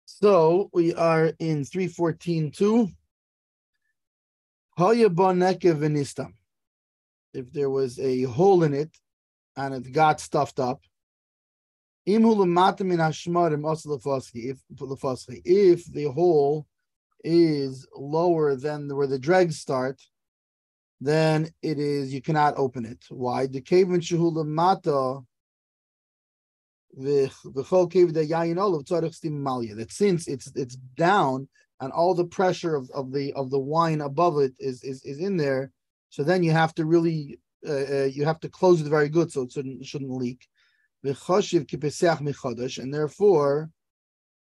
So we are in 314.2. If there was a hole in it and it got stuffed up, if the hole is lower than where the dregs start, then you cannot open it. Why? The cave in Shehulamata, that since it's down and all the pressure of the wine above it is in there, so then you have to really you have to close it very good so it shouldn't leak. And therefore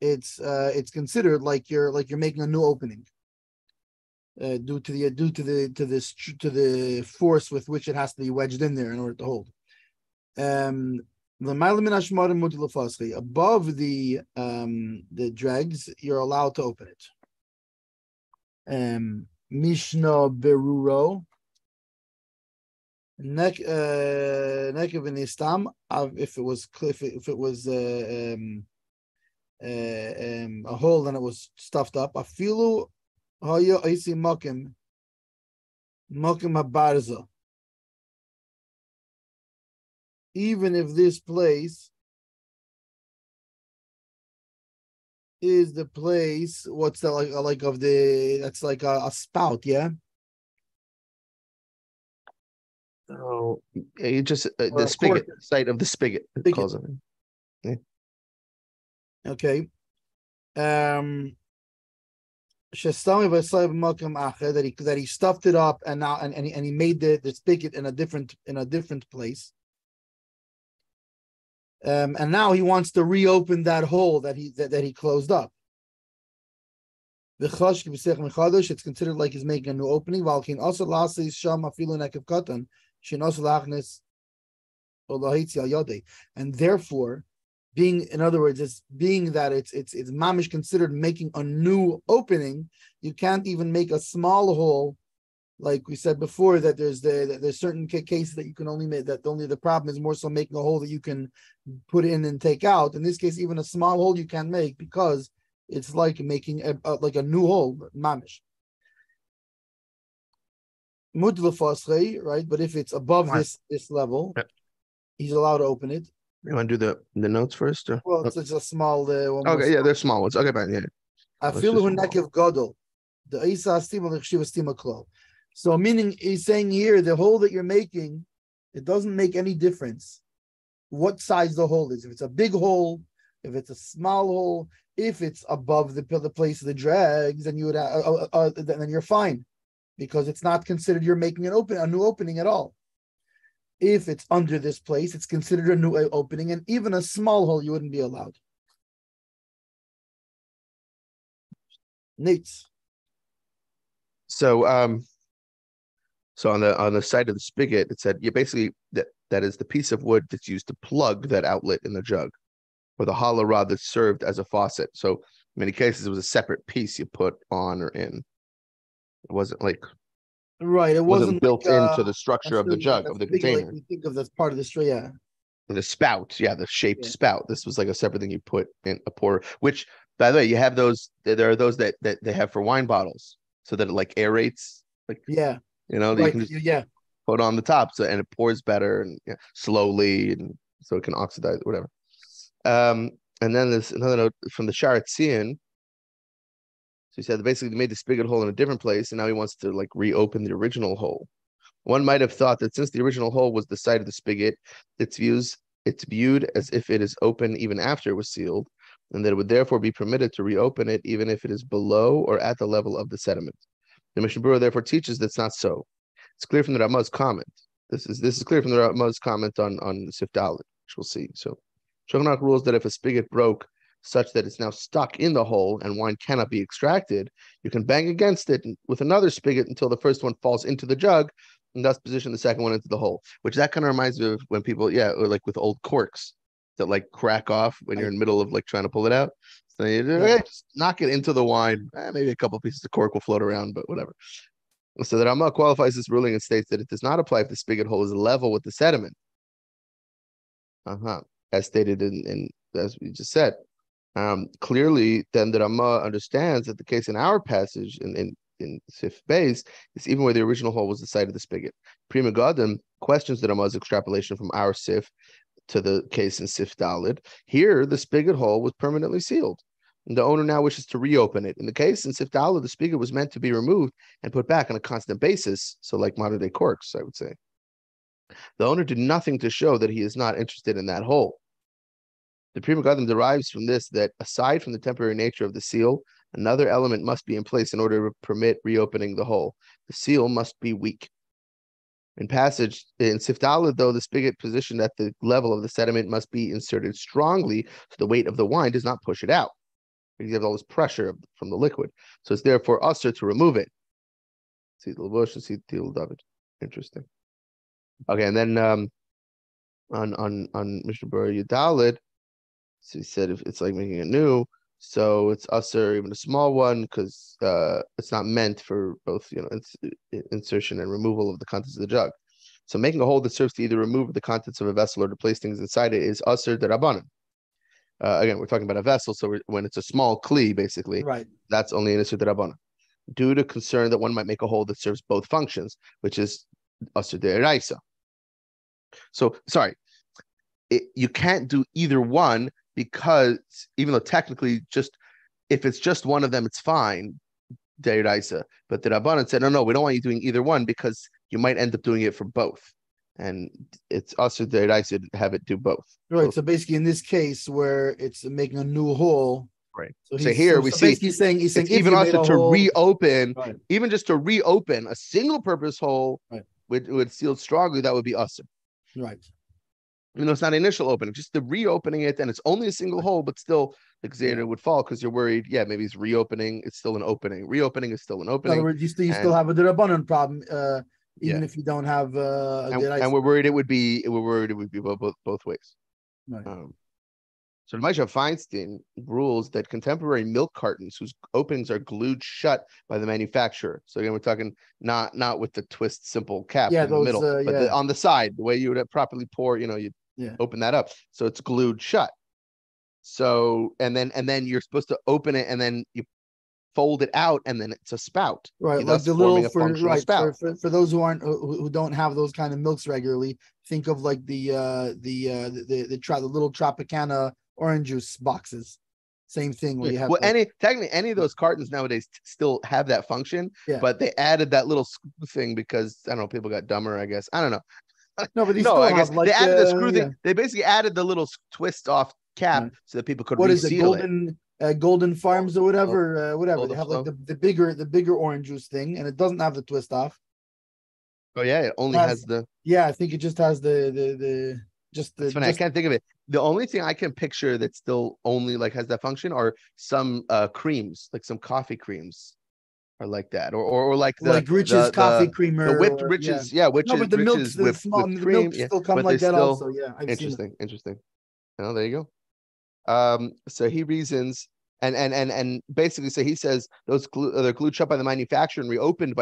it's considered like you're making a new opening due to the force with which it has to be wedged in there in order to hold. Above the dregs, you're allowed to open it. Mishna Berura. If it was a hole and it was stuffed up, afilu haya isi makim habarza. Even if this place is the place, what's that like of the? That's like a spout, yeah. Oh, you just the spigot, site of the spigot. It calls it. Yeah. Okay. That he stuffed it up and now and he made the spigot in a different place. And now he wants to reopen that hole that he closed up. It's considered like he's making a new opening. And therefore, in other words, it's mamish considered making a new opening. You can't even make a small hole, like we said before. That there's certain cases that you can only make. That only the problem is more so making a hole that you can put in and take out. In this case, even a small hole you can make because it's like making like a new hole, mamish. Right? But if it's above this level, he's allowed to open it. You want to do the notes first? Or? Well, it's just a small. Okay, yeah, they're small ones. Okay, fine, yeah. So meaning he's saying here, the hole that you're making, it doesn't make any difference what size the hole is. If it's a big hole, if it's a small hole, if it's above the place of the dregs, then you would then you're fine, because it's not considered you're making a new opening at all. If it's under this place, it's considered a new opening, and even a small hole you wouldn't be allowed. Nates. So on the side of the spigot, it said you basically that is the piece of wood that's used to plug that outlet in the jug, or the hollow rod that served as a faucet. So in many cases, it was a separate piece you put on or in. It wasn't like right. It wasn't built into the structure of the jug of the container. Like we think of this part of the straw, yeah. The spout, yeah, the shaped spout. This was like a separate thing you put in a pour. Which, by the way, you have those. There are those that they have for wine bottles, so that it like aerates. Like you can just put on the top, and it pours better and slowly, and so it can oxidize whatever. And then there's another note from the Sharatzian. So he said that basically they made the spigot hole in a different place, and now he wants to like reopen the original hole. One might have thought that since the original hole was the side of the spigot, it's viewed as if it is open even after it was sealed, and that it would therefore be permitted to reopen it even if it is below or at the level of the sediment. The Mishnah Berura therefore teaches that's not so. It's clear from the Ramah's comment. This is clear from the Ramah's comment on Sif Dalet, which we'll see. So Shulchan Aruch rules that if a spigot broke such that it's now stuck in the hole and wine cannot be extracted, you can bang against it with another spigot until the first one falls into the jug, and thus position the second one into the hole. Which that kind of reminds me of when people, or like with old corks that like crack off when you're in the middle of like trying to pull it out. So you just knock it into the wine. Maybe a couple pieces of cork will float around, but whatever. So the Ramah qualifies this ruling and states that it does not apply if the spigot hole is level with the sediment. As stated in as we just said. Clearly, then the Rama understands that the case in our passage in Sif base is even where the original hole was the side of the spigot. Prima Gadim questions the Rama's extrapolation from our Sif to the case in Sif Dalid. Here, the spigot hole was permanently sealed. And the owner now wishes to reopen it. In the case in Sif Dalid, the spigot was meant to be removed and put back on a constant basis. So like modern day corks, I would say. The owner did nothing to show that he is not interested in that hole. The Prima Gadim derives from this that aside from the temporary nature of the seal, another element must be in place in order to permit reopening the hole. The seal must be weak. In passage in Siftala, though, the spigot positioned at the level of the sediment must be inserted strongly so the weight of the wine does not push it out. You have all this pressure from the liquid. So it's therefore usher to remove it. See the Labush and see the David. Interesting. Okay, and then on Mishna Berura Yudalid, so he said if it's like making it new, so it's usher even a small one because it's not meant for both insertion and removal of the contents of the jug. So making a hole that serves to either remove the contents of a vessel or to place things inside it is usher derabanan. Again, we're talking about a vessel, so when it's a small kli, basically, right, that's only an usher derabanan. Due to concern that one might make a hole that serves both functions, which is usher deraisa. So sorry, you can't do either one. Because even though technically if it's just one of them, it's fine, Deiraisa. But the Rabbanan said, no, we don't want you doing either one because you might end up doing it for both. And it's also Deiraisa to have it do both. Right. So basically in this case where it's making a new hole. Right. So here we see he's saying it's even also to reopen, right, even just to reopen a single purpose hole right, with sealed strongly, that would be usher. Right. It's not initial opening, just the reopening it, and it's only a single hole, but still the Xavier would fall because you're worried. Yeah, maybe it's reopening. It's still an opening. Reopening is still an opening. In other words, you still have a Derabanan problem, even if you don't have and we're worried it would be both ways. Right. So Moshe Feinstein rules that contemporary milk cartons whose openings are glued shut by the manufacturer. So again, we're talking not with the twist simple cap in the middle, but on the side, the way you would properly pour, you open that up. So it's glued shut. So and then you're supposed to open it and then you fold it out and then it's a spout. Right, like the little for those who don't have those kind of milks regularly, think of like the little Tropicana orange juice boxes. Same thing where you have technically any of those cartons nowadays still have that function, but they added that little screw thing because I don't know, people got dumber, I guess. I don't know. No, but I guess they added the screw thing. They basically added the little twist off cap so that people could reseal it. Golden Farms or whatever, they have like the bigger orange juice thing, and it doesn't have the twist off. Oh yeah, it only has the. Yeah, I think it just has the. That's funny. I can't think of it. The only thing I can picture that still only like has that function are some creams, like some coffee creams, are like that, or like Rich's coffee creamer, the whipped Rich's, which but the milks, the small cream, still come like that still, also. Yeah, interesting. Oh, there you go. So he reasons. And basically, so he says they're glued shut by the manufacturer and reopened,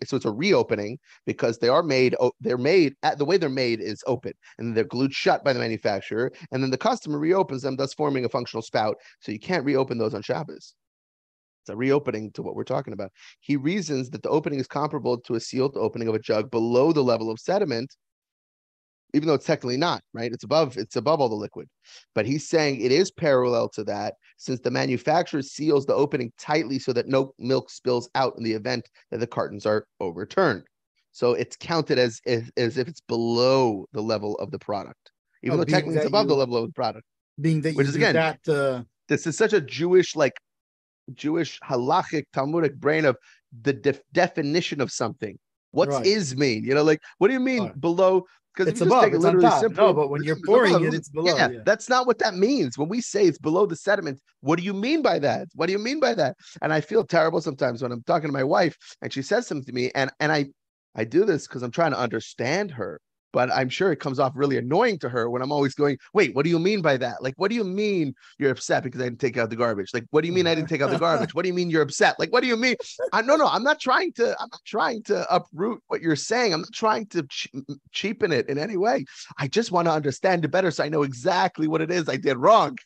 so it's a reopening because they're made the way they're made is open, and they're glued shut by the manufacturer, and then the customer reopens them, thus forming a functional spout. So you can't reopen those on Shabbos. It's a reopening to what we're talking about. He reasons that the opening is comparable to a sealed opening of a jug below the level of sediment, even though it's technically not, right? It's above all the liquid. But he's saying it is parallel to that since the manufacturer seals the opening tightly so that no milk spills out in the event that the cartons are overturned. So it's counted as if it's below the level of the product, even though technically it's above the level of the product. Being that, which is again, this is such a Jewish halachic Talmudic brain of the definition of something. What's is mean? What do you mean below? Because it's above, it's literally simple. No, but when you're pouring it, it's below. Yeah, that's not what that means. When we say it's below the sediment, what do you mean by that? What do you mean by that? And I feel terrible sometimes when I'm talking to my wife and she says something to me, and I do this because I'm trying to understand her. But I'm sure it comes off really annoying to her when I'm always going, wait, what do you mean by that? Like, what do you mean you're upset because I didn't take out the garbage? Like, what do you mean I didn't take out the garbage? What do you mean you're upset? Like, what do you mean? No, I'm not trying to uproot what you're saying. I'm not trying to cheapen it in any way. I just want to understand it better so I know exactly what it is I did wrong.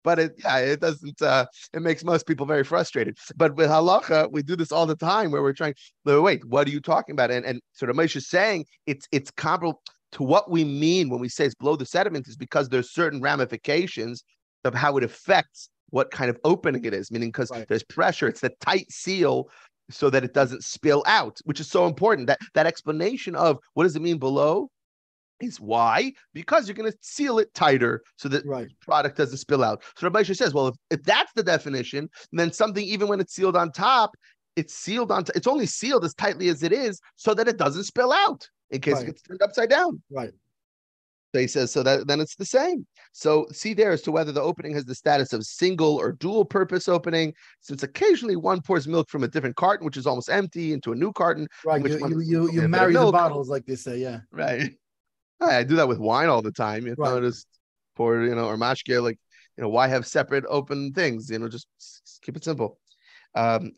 but it doesn't. It makes most people very frustrated. But with halacha, we do this all the time, where we're trying. Wait, what are you talking about? And sort of Moshe is saying it's comparable to what we mean when we say it's below the sediment, is because there's certain ramifications of how it affects what kind of opening it is. Meaning, because there's pressure, it's the tight seal, so that it doesn't spill out, which is so important. That explanation of what does it mean below is why, because you're going to seal it tighter so that product doesn't spill out. So Rabbi Yisrael says, well, if that's the definition, then something, even when it's sealed on top, it's only sealed as tightly as it is so that it doesn't spill out in case it gets turned upside down. Right. So he says, so that then it's the same. So see there as to whether the opening has the status of single or dual purpose opening, since occasionally one pours milk from a different carton, which is almost empty, into a new carton. Right. You marry the bottles, like they say. Yeah. Right. I do that with wine all the time. Just pour, or mashke, like, why have separate open things? Just keep it simple.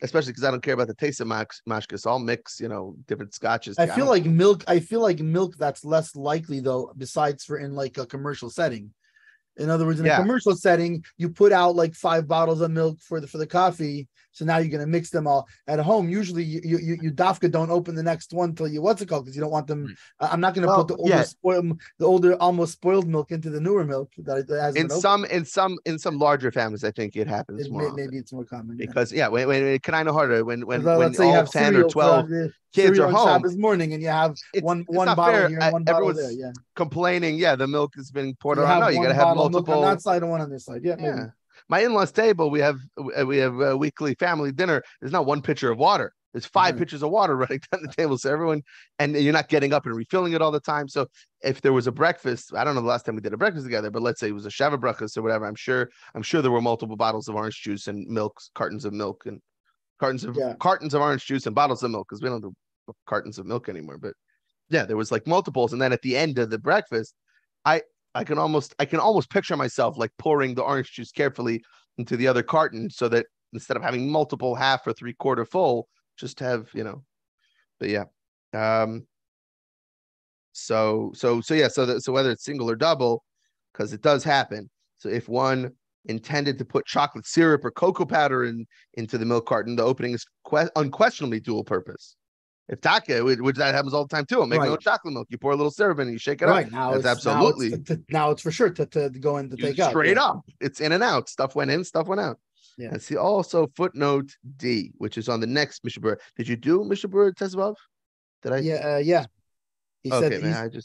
Especially because I don't care about the taste of mashke. So I'll mix, different scotches. I feel like milk that's less likely though, besides for in like a commercial setting. In other words, in a commercial setting, you put out like 5 bottles of milk for the coffee. So now you're going to mix them all. At home, usually you dafka don't open the next one till you because you don't want them. I'm not going to put the older almost spoiled milk into the newer milk that hasn't in some larger families. I think it happens more. Maybe it's more common because when can I know harder when let's say you have 10 or 12 kids are home Shabbos morning and you have one bottle fair. Here and one bottle there. Yeah, complaining. Yeah, the milk is being poured around. No, you got to have multiple on that side and one on this side. Yeah, maybe. My in-laws table, we have a weekly family dinner. There's not one pitcher of water. There's 5 pitchers of water running down the table. So everyone, and you're not getting up and refilling it all the time. So if there was a breakfast, I don't know the last time we did a breakfast together, but let's say it was a Shabbat breakfast or whatever. I'm sure there were multiple bottles of orange juice and milk, cartons of milk and cartons of orange juice and bottles of milk, because we don't do cartons of milk anymore. But yeah, there was like multiples. And then at the end of the breakfast, I can almost picture myself like pouring the orange juice carefully into the other carton, so that instead of having multiple half or 3/4 full, just have, but yeah. So whether it's single or double, because it does happen. So if one intended to put chocolate syrup or cocoa powder into the milk carton, the opening is unquestionably dual purpose. If taka, which that happens all the time too, make no chocolate milk. You pour a little syrup in and you shake it up. Now that's absolutely. Now it's for sure to go in to take out. Straight up. It's in and out. Stuff went in, stuff went out. Yeah. And see also footnote D, which is on the next Mishnah Berura. Did you do Mishnah Berura Tezvav? Did I? Yeah. He said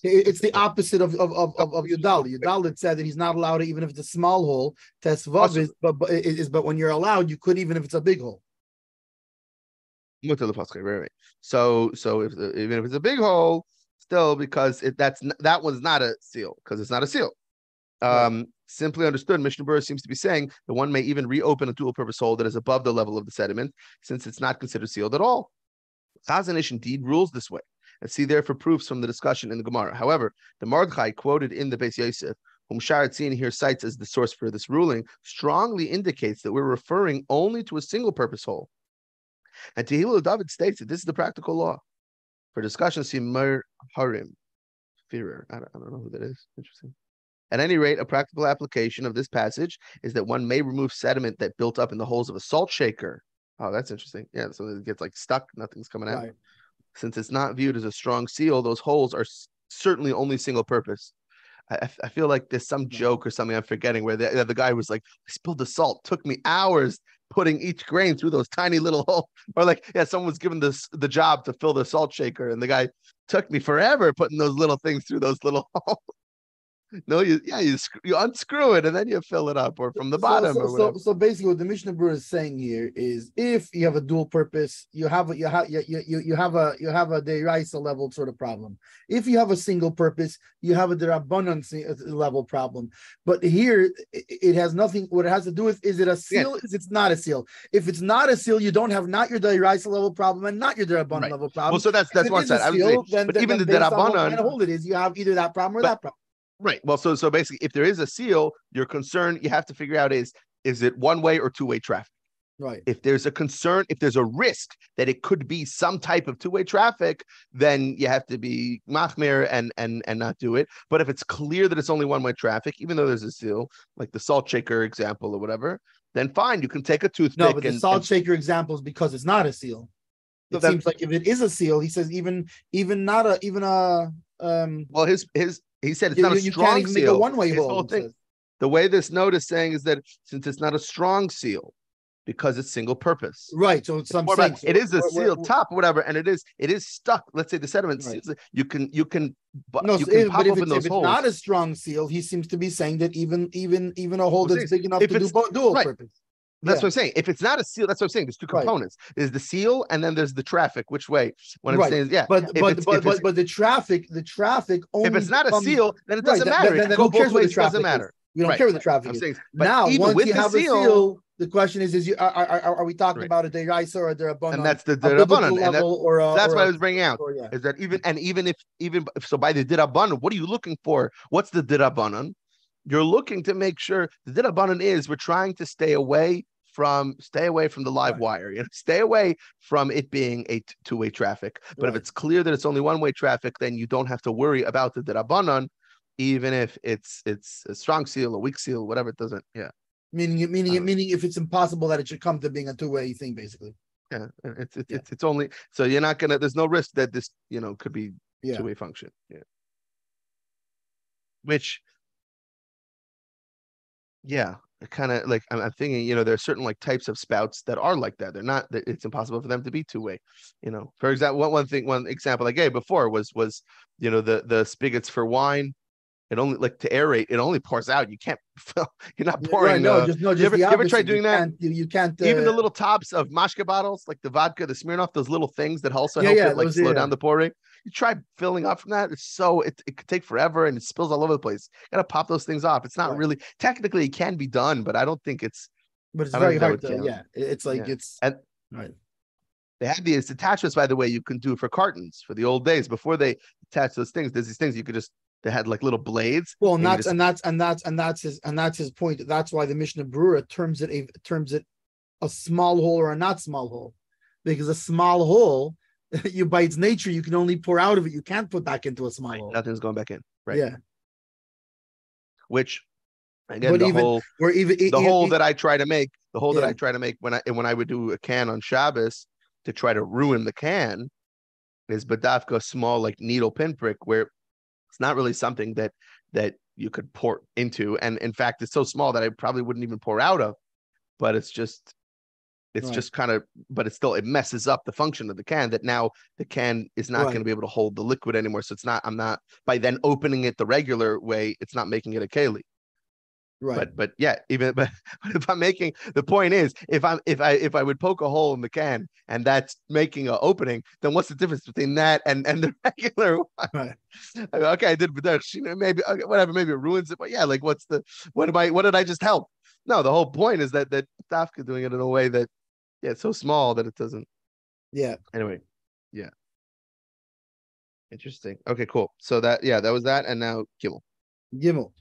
it's the opposite of Yudal. Yudal said that he's not allowed to, even if it's a small hole. Tezvav but when you're allowed, you could, even if it's a big hole. Right. So even if it's a big hole, still, because that one's not a seal, because it's not a seal. Simply understood, Mishnah Berura seems to be saying that one may even reopen a dual-purpose hole that is above the level of the sediment, since it's not considered sealed at all. Chazon Ish indeed rules this way, and see therefore proofs from the discussion in the Gemara. However, the Mordechai quoted in the Beis Yosef, whom Sharatzin here cites as the source for this ruling, strongly indicates that we're referring only to a single-purpose hole. And Tehillah David states that this is the practical law. For discussion, see Mer Harim. Führer. I don't know who that is. Interesting. At any rate, a practical application of this passage is that one may remove sediment that built up in the holes of a salt shaker. Oh, that's interesting. Yeah, so it gets like stuck, nothing's coming out. Right. Since it's not viewed as a strong seal, those holes are certainly only single purpose. I feel like there's some joke or something I'm forgetting where the guy was like, I spilled the salt. Took me hours putting each grain through those tiny little holes. Or like, someone was given the job to fill the salt shaker, and the guy took me forever putting those little things through those little holes. No, you unscrew it and then you fill it up, or from the bottom. So basically, what the Mishnah Berura is saying here is, if you have a dual purpose, you have a deraisa level sort of problem. If you have a single purpose, you have a derabbanan level problem. But here, it has nothing. What it has to do with, is it a seal? Is it's not a seal? If it's not a seal, you don't have not your deraisa level problem and not your derabbanan level problem. Well, so that's one side. But even the derabbanan, kind of hold it is, you have either that problem or that problem. Right. Well, so basically, if there is a seal, your concern, you have to figure out is it one-way or two-way traffic? Right. If there's a concern, if there's a risk that it could be some type of two-way traffic, then you have to be machmir and not do it. But if it's clear that it's only one-way traffic, even though there's a seal, like the salt shaker example or whatever, then fine, you can take a toothpick. No, but the salt shaker example is because it's not a seal. It seems like if it is a seal, he says even a well, he said it's not a strong seal. You can't even make a one-way hole. The way this note is saying is that since it's not a strong seal, because it's single purpose. Right. So it's something. It is a sealed top, whatever, and it is stuck. Let's say the sediment seals it. You can pop open those holes. If it's not a strong seal, he seems to be saying that even a hole that's big enough to do dual purpose. That's what I'm saying. If it's not a seal, that's what I'm saying. There's two components. There's the seal, and then there's the traffic. Which way? What I'm saying is, but the traffic only. If it's not a seal, then it doesn't matter. Then who cares what the traffic doesn't matter. We don't care what the traffic is. Now, once you have a seal, the question is are we talking about a deraisa or a derabanan? And that's the derabanan, that's what I was bringing out. Is that even if so by the derabanan, what are you looking for? What's the derabanan? You're looking to make sure the derabanan is we're trying to stay away from the live wire. Stay away from it being a two-way traffic. But if it's clear that it's only one-way traffic, then you don't have to worry about the derabanan, even if it's a strong seal, a weak seal, whatever. It doesn't. Meaning if it's impossible that it should come to being a two-way thing, basically. Yeah, it's only so you're not gonna. There's no risk that this could be two-way function. Yeah. Which. Yeah, kind of like I'm thinking. There are certain like types of spouts that are like that. They're not. It's impossible for them to be two-way. For example, one example I gave before was the spigots for wine. It only to aerate. It only pours out. You can't fill. You're not pouring. You ever try doing that? You can't. Even the little tops of mashka bottles, like the vodka, the Smirnoff, those little things that also help it slow down the pouring. You try filling up from that. It could take forever and it spills all over the place. You gotta pop those things off. It's not really technically it can be done, but I don't think it's. But it's very hard to. Yeah, it's like it's. Right. They have these attachments, by the way, you can do for cartons for the old days before they attach those things. There's these things you could just. They had like little blades. Well, and that's his point. That's why the Mishna Berura terms it a small hole or a not small hole, because a small hole, by its nature, you can only pour out of it. You can't put back into a small hole. Nothing's going back in. Right. Yeah. Which, again, the hole that I try to make when I would do a can on Shabbos to try to ruin the can is badafka small like needle pinprick where. It's not really something that you could pour into, and in fact, it's so small that I probably wouldn't even pour out of. But it's just kind of, but it messes up the function of the can. That now the can is not going to be able to hold the liquid anymore. So I'm not by then opening it the regular way. It's not making it a keli. Right. But if I'm making the point is if I would poke a hole in the can and that's making an opening, then what's the difference between that and the regular one? Right. Okay, I did maybe whatever, maybe it ruins it, but like what did I just help? No, the whole point is that Dafka doing it in a way that it's so small that it doesn't. Yeah. Anyway, yeah. Interesting. Okay, cool. So that was that, and now Gimel.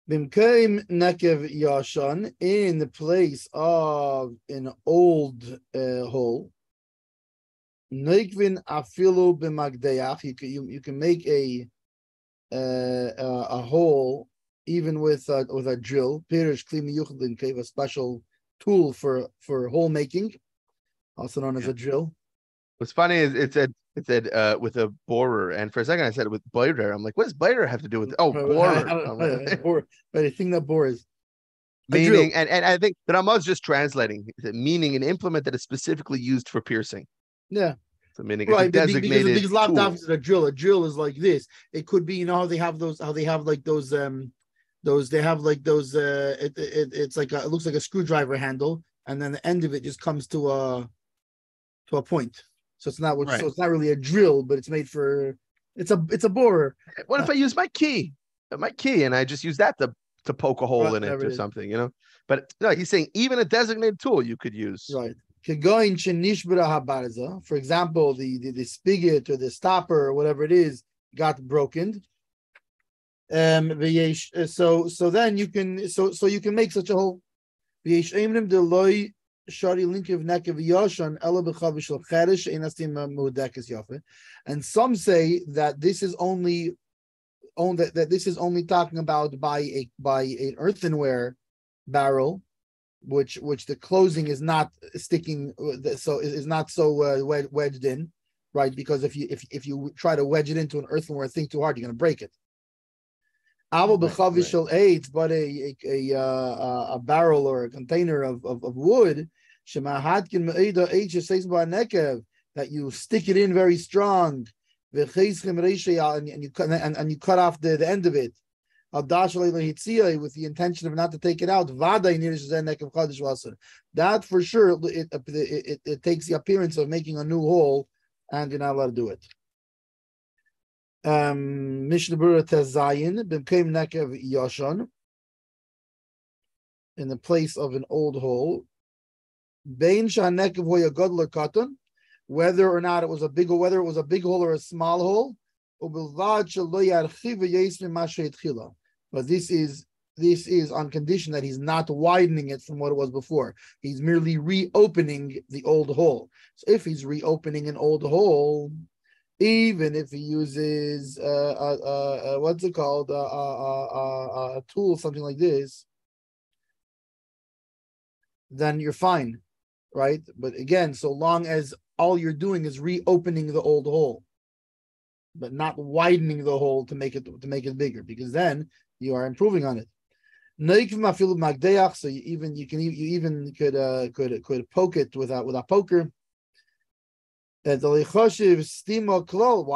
Bimkaim nekev yashan, in the place of an old hole. Nekvin afilu b'magdeach. You can make a hole even with a drill. Pirish kli miyuchadin cave, a special tool for hole making, also known as a drill. What's funny is it said with a borer, and for a second I said with borer. I'm like, what does borer have to do with it? Oh, borer. But I think that borer is meaning, and I think that Ramah's just translating, meaning an implement that is specifically used for piercing. Yeah. So meaning right, it's a designated because laptops is a drill. A drill is like this. It could be, how they have those it's like it looks like a screwdriver handle, and then the end of it just comes to a point. So it's not so it's not really a drill, but it's made for it's a borer. What if I use my key and I just use that to poke a hole in it or something, But no, he's saying even a designated tool you could use. Right. For example, the spigot or the stopper or whatever it is got broken. So then you can make such a hole. shari linkiv nekev yoshan ela b'chavishal cheresh einastim muhdekes yafe, and some say that this is only that this is only talking about by an earthenware barrel, which the closing is not sticking, so is not so wedged in, right? Because if you try to wedge it into an earthenware thing too hard, you're going to break it. Right. But a barrel or a container of wood, that you stick it in very strong, and you cut off the end of it, with the intention of not to take it out. That for sure it takes the appearance of making a new hole, and you're not allowed to do it. Mishna Berura Tezayin became nekev yoshan, in the place of an old hole. Bein shanekev hoya godler katan, whether or not it was a big hole, whether it was a big hole or a small hole. But this is on condition that he's not widening it from what it was before. He's merely reopening the old hole. So if he's reopening an old hole, even if he uses what's it called, a tool, something like this, then you're fine, right? But again, so long as all you're doing is reopening the old hole, but not widening the hole to make it bigger, because then you are improving on it. So you even could poke it with a poker. Why?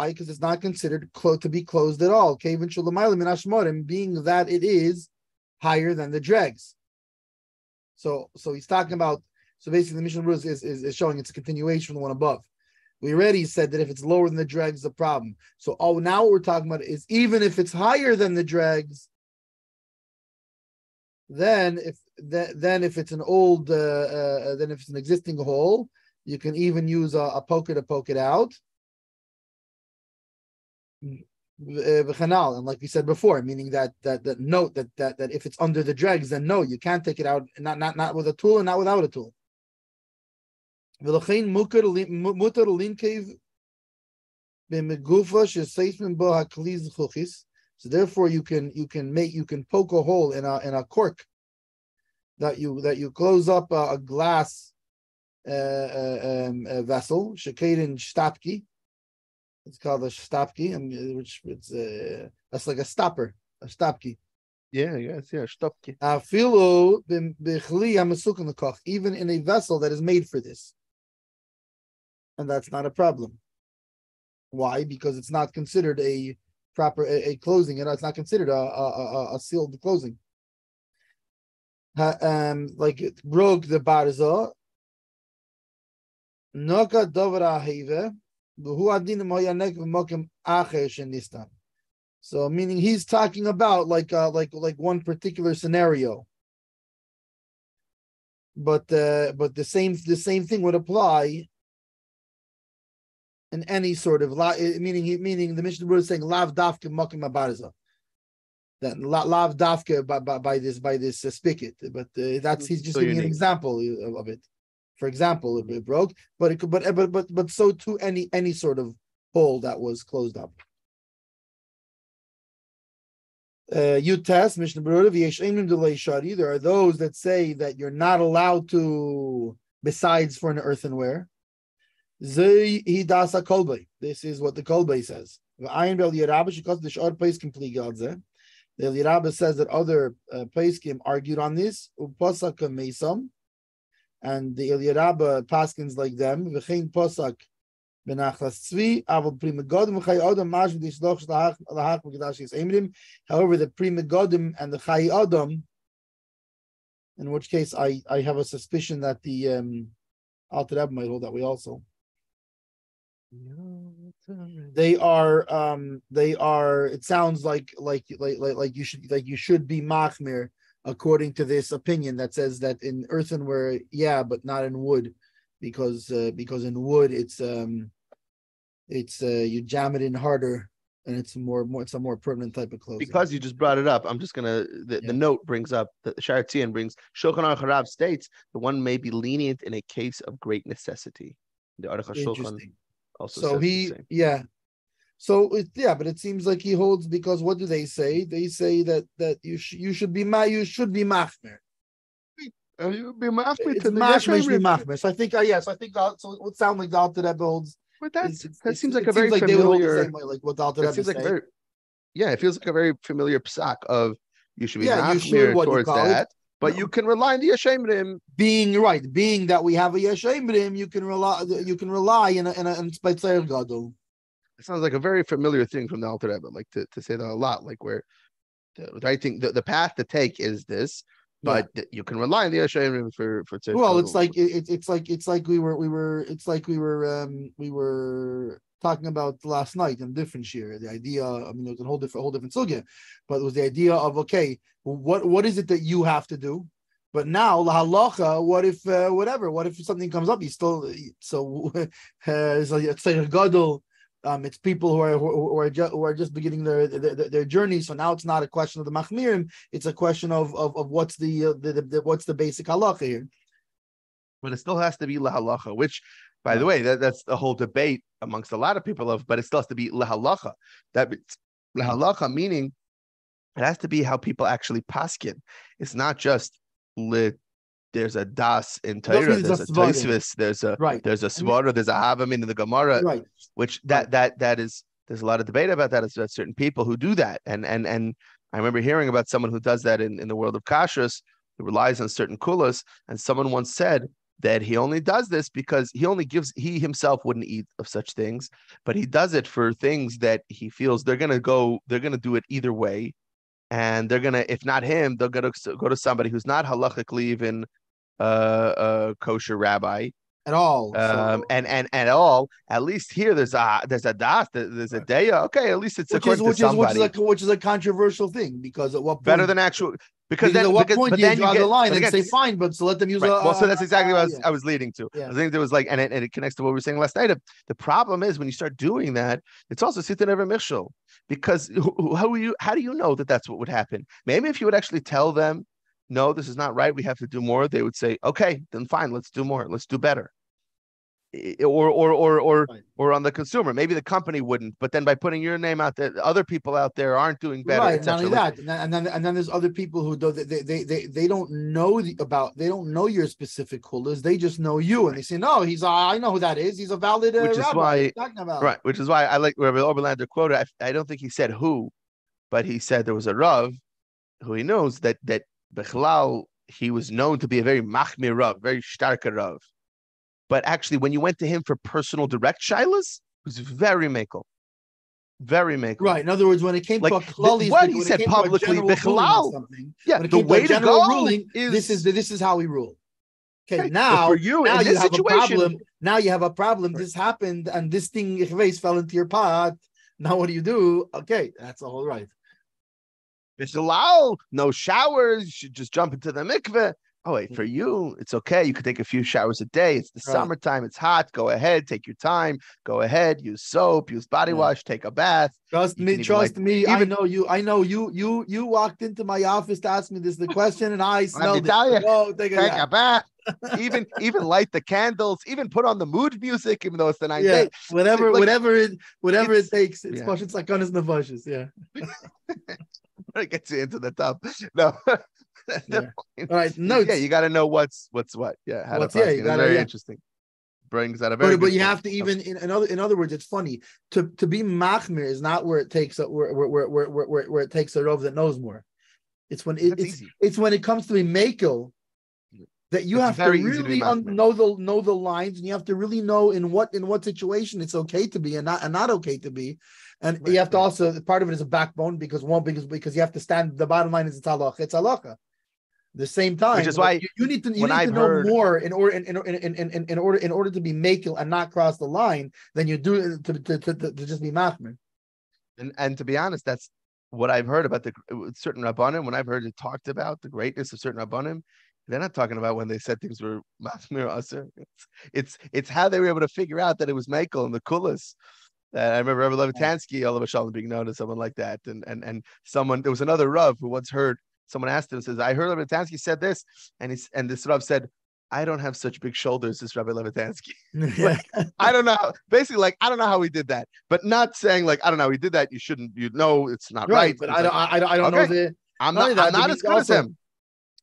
Because it's not considered to be closed at all. Being that it is higher than the dregs. So he's talking about. So basically, the Mishna is showing it's a continuation from the one above. We already said that if it's lower than the dregs, the problem. So now what we're talking about is even if it's higher than the dregs, then if it's an old, then if it's an existing hole, you can even use a poker to poke it out. And like we said before, meaning that note that if it's under the dregs, then no, you can't take it out, not with a tool and not without a tool. So therefore you can poke a hole in a cork that you close up a glass vessel, shekadin shtapki. It's called a shtapki, which it's that's like a stopper, a stopki. Shtapki. Even in a vessel that is made for this, and that's not a problem. Why? Because it's not considered a proper a closing, and it's not considered a sealed closing. Like it broke the barza. Noka dovra heve, b'hu adinim hoyanek v'mokem acher shenistan. So, meaning he's talking about like one particular scenario, but the same thing would apply in any sort of meaning the Mishnah Berura is saying lav dafke mokim abarza, that lav dafke by this spigot, but that's he's just giving an example of it. For example, it broke, but it could, but so too any sort of hole that was closed up. You test Mishnah Berura. There are those that say that you're not allowed to, besides for an earthenware. This is what the kolbei says. The Yerabba says that other Paiskim argued on this. And the Yerabba paskins like them. However, the Pri Megadim and the Chai Adam, in which case I have a suspicion that the Alter Rebbe might hold that way also. They are. It sounds like you should be machmir according to this opinion that says that in earthenware, yeah, but not in wood, because in wood it's you jam it in harder and it's a more permanent type of closing. Because you just brought it up, I'm just gonna the note brings up the Sharatzian brings Shulchan Aruch Harav states the one may be lenient in a case of great necessity. The Aruch Shulchan also says the same. But it seems like he holds, because what do they say? They say that you should be machmer. It's machmer should be machmer. So I think so it would sound like the Alter Rebbe holds. But that seems like a very familiar. They would hold the same way, like what the Alter Rebbe say. It feels like a very familiar psak of you should be machmir towards that, but you can rely on the Yeshemrim being that we have a Yeshemrim, you can rely in a Spitzer Gadol. It sounds like a very familiar thing from the Alter Rebbe, like to say that a lot, like where the right thing, the path to take is this, but you can rely on the Yeshayim for. Well, it's like we were talking about last night in different shir. The idea, I mean, it was a whole different sugya, but it was the idea of, okay, what is it that you have to do? But now, la halacha, what if something comes up? You still it's like a gadol. It's people who are just beginning their journey. So now it's not a question of the machmirim; it's a question of what's the basic halacha here. But it still has to be lahalacha, which, by the way, that's the whole debate amongst a lot of people but it still has to be lahalacha. That lahalacha meaning it has to be how people actually paskin. It's not just there's a das in Torah, there's a Tosfos, there's a svara, there's a havamim in the Gemara, which that is, there's a lot of debate about that. It's about certain people who do that, and I remember hearing about someone who does that in the world of kashrus, who relies on certain kulas, and someone once said that he only does this because he himself wouldn't eat of such things, but he does it for things that he feels they're gonna do it either way. And they're gonna, if not him, they're gonna go to somebody who's not halachically even a kosher rabbi at all. And at all. At least here, there's a das, there's a deya. Okay, at least it's according to somebody. Which is a controversial thing, because at what point, better than actual. Because at what point do you draw the line and say fine, but so let them use so that's exactly what I was leading to. I think there was like, and it connects to what we were saying last night. The problem is when you start doing that, it's also sitan ever mishal, because how do you know that that's what would happen? Maybe if you would actually tell them, no, this is not right, we have to do more, they would say, okay, then fine, let's do more, let's do better. Or on the consumer, maybe the company wouldn't, but then by putting your name out there, other people out there aren't doing better. Right, not only that, and then there's other people who they don't know they don't know your specific hulas, they just know you, and they say, no, I know who that is. He's a valid which rabbi. Which is why I like Rabbi Oberlander quote. I don't think he said who, but he said there was a Rav who he knows that Bechlal, he was known to be a very machmir Rav, very starker Rav. But actually, when you went to him for personal direct shilas, it was very mekel. Very mekel. Right. In other words, when it came to a klali, what he said publicly, Bechlal. Yeah, the way to go ruling is this is how we rule. Okay, now for you, now you have a problem. Now you have a problem. Right. This happened, and this thing fell into your pot. Now what do you do? Okay, that's all right. Bechlal, no showers. You should just jump into the mikveh. Oh, wait, for you, it's okay. You could take a few showers a day. It's the summertime. It's hot. Go ahead. Take your time. Go ahead. Use soap. Use body wash. Take a bath. Trust me. I know you. You walked into my office to ask me the question, and I smelled it. Oh, take a bath. even light the candles. Even put on the mood music, even though it's the 9th day. Whatever it takes. It's pashut sakanas nefashos. Yeah. It gets you into the top. No. All right, notes. Yeah, you got to know what's what. Yeah, how to it's very interesting. Brings out a very. But you have to even in other words, it's funny to be machmir is not where it takes where it takes a rov that knows more. It's when it's when it comes to be makel that you have to really know the lines, and you have to really know in what situation it's okay to be and not okay to be. And you have to also, part of it is a backbone because you have to stand. The bottom line is it's halacha. The same time, which is why you need to know more in order to be makel and not cross the line than you do to just be machmir. And to be honest, that's what I've heard about certain rabbanim. When I've heard it talked about the greatness of certain rabbanim, they're not talking about when they said things were machmir aser. It's how they were able to figure out that it was makel and the kulas. I remember Rabbi Levitansky, all of a sudden, being known as someone like that. And someone, there was another Rav who once heard, someone asked him, says, I heard Levitansky said this. And this Rav said, I don't have such big shoulders as Rabbi Levitansky. Like, I don't know. Basically, like, I don't know how he did that, but not saying like, I don't know how he did that. You shouldn't, it's not right. But I don't know the. I'm not as good as him.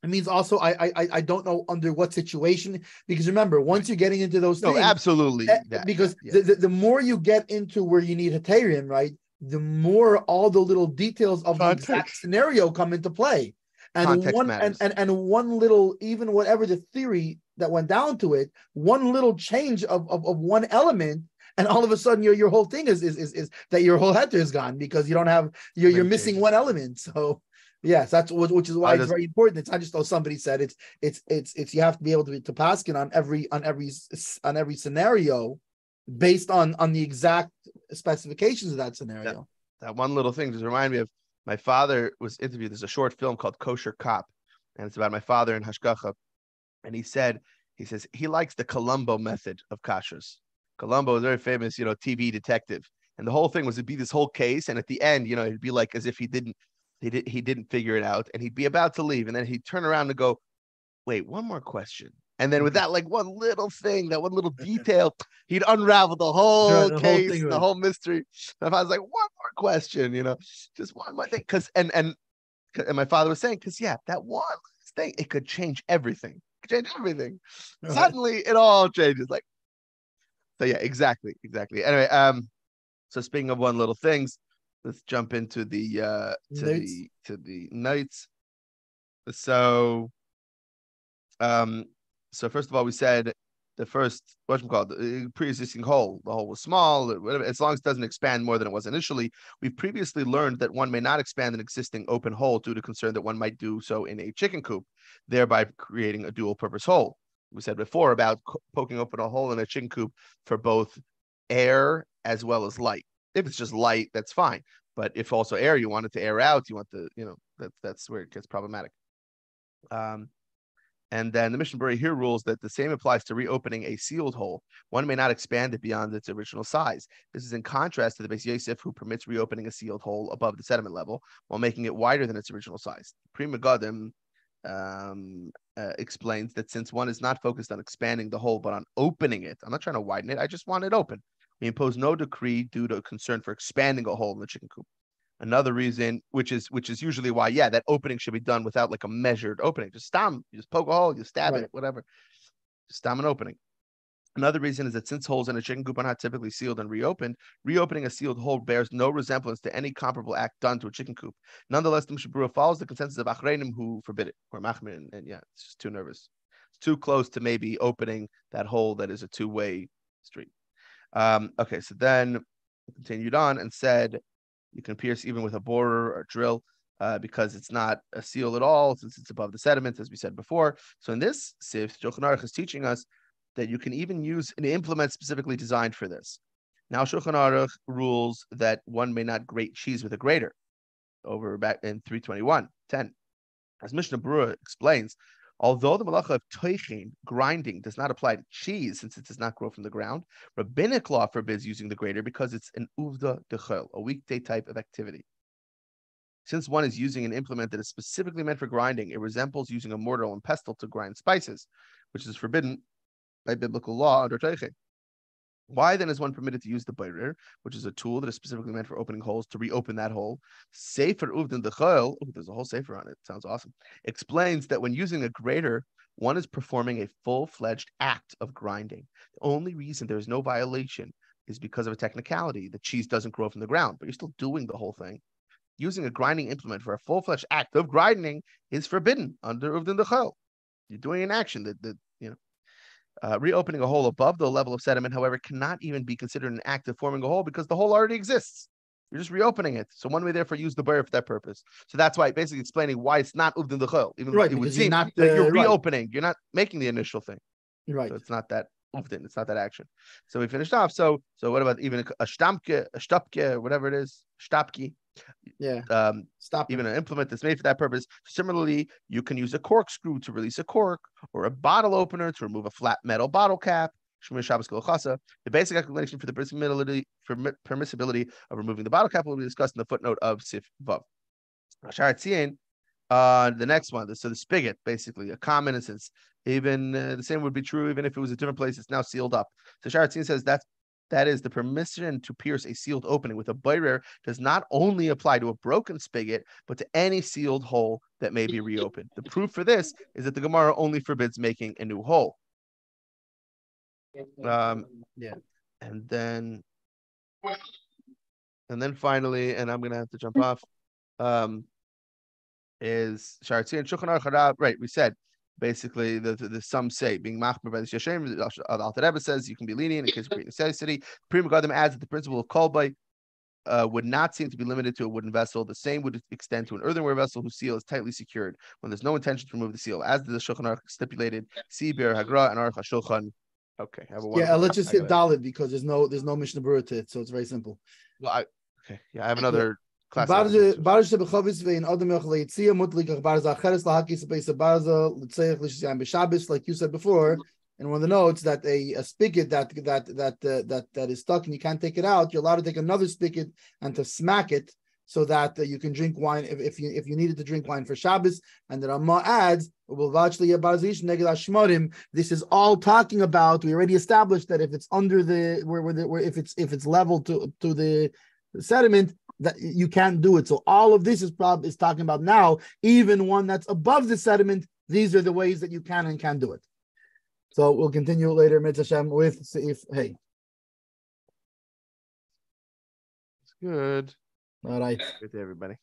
It means also I don't know under what situation, because remember, once you're getting into those things, absolutely, because the more you get into where you need Hatarian, right, the more all the little details of the exact scenario come into play. And context one matters. and one little, even whatever the theory that went down to it, one little change of one element, and all of a sudden your whole thing is that your whole heter is gone, because you don't have you're missing one element. So yes, that's which is why it's very important. It's not just somebody said it's you have to be able to paskin on every scenario based on the exact specifications of that scenario. That one little thing just remind me of my father was interviewed. There's a short film called Kosher Cop, and it's about my father in Hashgacha. And he says he likes the Columbo method of kashrus. Columbo is a very famous, TV detective. And the whole thing was it'd be this whole case, and at the end, it'd be like as if he didn't figure it out, and he'd be about to leave, and then he'd turn around and go, wait, one more question. And then with that, like one little thing, that one little detail, he'd unravel the whole case, whole thing, the whole mystery. And I was like, one more question, just one more thing. And my father was saying, because that one thing, it could change everything. Right. Suddenly it all changes. Like, so yeah, exactly. Anyway, so speaking of one little things, let's jump into the notes. So first of all, we said the first, the pre-existing hole. The hole was small, whatever, as long as it doesn't expand more than it was initially. We've previously learned that one may not expand an existing open hole due to concern that one might do so in a chicken coop, thereby creating a dual-purpose hole. We said before about poking open a hole in a chicken coop for both air as well as light. If it's just light, that's fine. But if also air, you want it to air out, you want that's where it gets problematic. And then the Mishnah Berura here rules that the same applies to reopening a sealed hole. One may not expand it beyond its original size. This is in contrast to the Beis Yosef, who permits reopening a sealed hole above the sediment level while making it wider than its original size. Pri Megadim explains that since one is not focused on expanding the hole but on opening it, I'm not trying to widen it, I just want it open. We impose no decree due to concern for expanding a hole in the chicken coop. Another reason, which is usually why, that opening should be done without like a measured opening. Just stam, you just poke a hole, you stab it, whatever. Just stam an opening. Another reason is that since holes in a chicken coop are not typically sealed and reopened, reopening a sealed hole bears no resemblance to any comparable act done to a chicken coop. Nonetheless, the Mishnah Berura follows the consensus of Achreinim who forbid it, or Machmir, and it's just too nervous. It's too close to maybe opening that hole that is a two-way street. Okay, so then continued on and said, you can pierce even with a borer or drill because it's not a seal at all, since it's above the sediment, as we said before. So in this Sif, Shulchan Aruch is teaching us that you can even use an implement specifically designed for this. Now Shulchan Aruch rules that one may not grate cheese with a grater, over back in 321:10. As Mishnah Berura explains, although the malacha of toichin, grinding, does not apply to cheese since it does not grow from the ground, rabbinic law forbids using the grater because it's an uvda dechel, a weekday type of activity. Since one is using an implement that is specifically meant for grinding, it resembles using a mortar and pestle to grind spices, which is forbidden by biblical law under toichin. Why then is one permitted to use the berura, which is a tool that is specifically meant for opening holes, to reopen that hole? Sefer Uvdin Dechel, there's a whole sefer on it, sounds awesome, explains that when using a grater, one is performing a full-fledged act of grinding. The only reason there's no violation is because of a technicality. The cheese doesn't grow from the ground, but you're still doing the whole thing. Using a grinding implement for a full-fledged act of grinding is forbidden under Uvdin Dechel. You're doing an action that reopening a hole above the level of sediment, however, cannot even be considered an act of forming a hole because the hole already exists. You're just reopening it. So one may therefore use the berura for that purpose. So that's why basically explaining why it's not uvdin dechel. Even it would seem that you're reopening. You're not making the initial thing. Right. So it's not that uvdin. It's not that action. So we finished off. So what about even a shtapke, whatever it is, shtapki? Yeah. Even an implement that's made for that purpose. Similarly, you can use a corkscrew to release a cork, or a bottle opener to remove a flat metal bottle cap. Shmir Shabbos Kol Chasa. The basic explanation for the permissibility of removing the bottle cap will be discussed in the footnote of Sif Vav. The next one, so the spigot, basically a common instance. Even the same would be true even if it was a different place. It's now sealed up. So Sharatzin says that is the permission to pierce a sealed opening with a boirer does not only apply to a broken spigot, but to any sealed hole that may be reopened. The proof for this is that the Gemara only forbids making a new hole. Yeah, and then finally, and I'm gonna have to jump off. Is Sharatzin and Shulchan Aruch, right? We said basically the some say being machmer by the Shashem. Alter Rebbe says you can be lenient in case of great necessity. Prima Gadim adds that the principle of kolbai would not seem to be limited to a wooden vessel. The same would extend to an earthenware vessel whose seal is tightly secured when there's no intention to remove the seal, as the Shulchan Aruch stipulated. See Bir Hagra and Aruch HaShulchan. Okay, have a wonderful. Yeah, let's just hit Dalit because there's no Mishna Berura to it, so it's very simple. Well, I have another. Class like you said before, in one of the notes, that a spigot that is stuck and you can't take it out, you're allowed to take another spigot and to smack it so that you can drink wine if you needed to drink wine for Shabbos. And the Ramah adds, this is all talking about. We already established that if it's under if it's level to the sediment, that you can't do it. So all of this is talking about now, even one that's above the sediment. These are the ways that you can and can't do it. So we'll continue later, Mitzvah Hashem, with Seif Hey. It's good. All right. Good day, everybody.